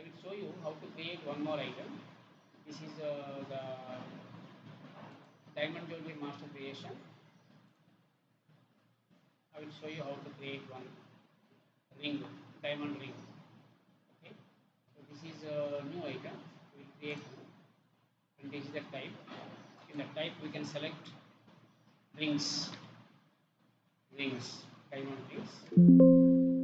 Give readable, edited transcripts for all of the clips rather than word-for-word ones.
I will show you how to create one more item. This is the diamond jewelry master creation. I will show you how to create one ring, diamond ring. Okay. So this is a new item. We will create one, and this is the type. In the type we can select rings, diamond rings,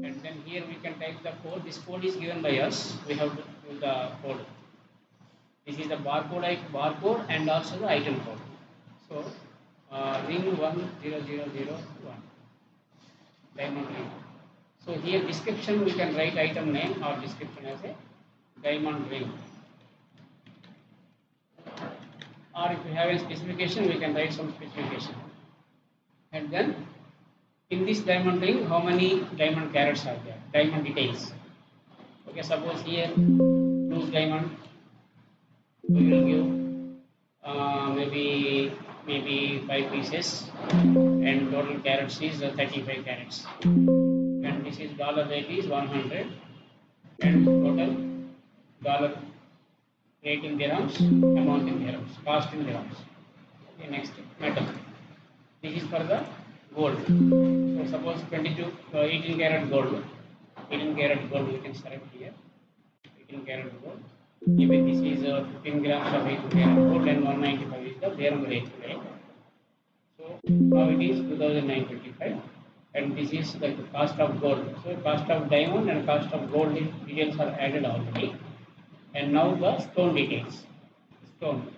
and then here we can type the code. This code is given by us. We have to do the code. This is the barcode and also the item code. So ring 10001 diamond ring. So here description we can write item name or description as a diamond ring. Or if you have a specification, we can write some specification. And then in this diamond ring, how many diamond carats are there? Diamond details. Okay, suppose here loose diamond, we will give maybe 5 pieces, and total carats is 35 carats. And this is dollar rate is 100, and total dollar rate in dirhams, amount in dirhams, cost in dirhams. Okay, next metal. This is for the gold. So suppose 18 karat gold. 18 karat gold we can select here. 18 karat gold. Maybe this is 15 grams of 18 karat gold, and 195 is the dirham rate today. So now it is 2925, and this is the cost of gold. So cost of diamond and cost of gold details are added already. And now the stone details. Stone.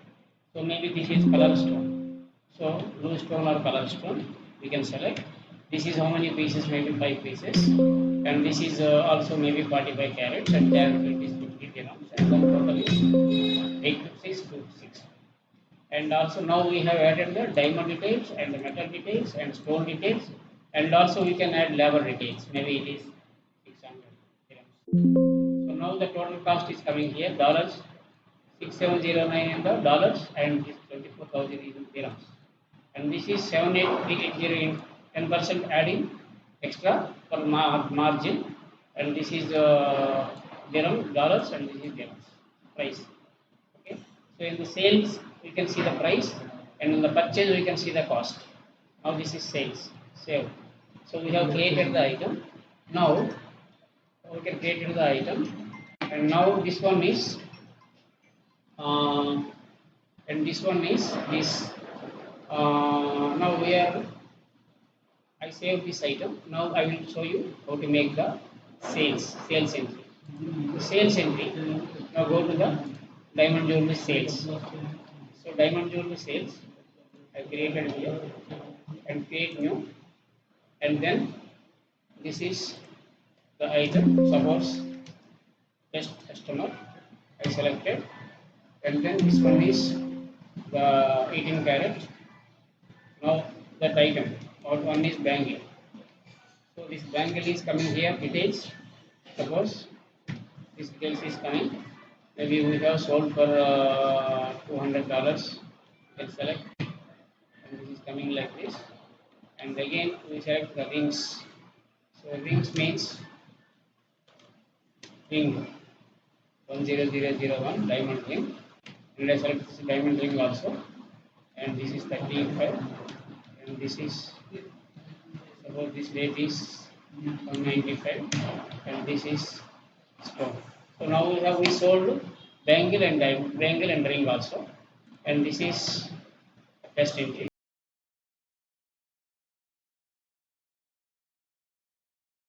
So maybe this is color stone. So loose stone or color stone we can select. This is how many pieces? Maybe 5 pieces. And this is also maybe 45 carats, and there it is 50 dirhams, and the total is 856. And also now we have added the diamond details and the metal details and stone details, and also we can add labor details. Maybe it is 600 dirhams. So now the total cost is coming here, dollars 6709 in the dollars, and this 24,000 is in dirhams. And this is 78380 in 10% adding extra for margin, and this is dirham dollars, and this is dirhams price. Okay. So in the sales we can see the price, and in the purchase we can see the cost. Now this is sales, save. So we have created the item. Now we can create the item, and now this one is and this one is this. Now I save this item. Now I will show you how to make the sales entry. The sales entry. Now go to the diamond jewelry sales. So diamond jewelry sales I created here, and create new, and then this is the item. Suppose test customer I selected, and then this one is the 18 karat. Now that item, one is bangle. So this bangle is coming here, details. Suppose this details is coming. Maybe we have sold for $200. You can select, and this is coming like this. And again we select the rings. So rings means ring 10001 diamond ring, and I select this diamond ring also, and this is 35, and this is, suppose this rate is 195, and this is stone. So now we sold bangle and ring also, and this is test entry.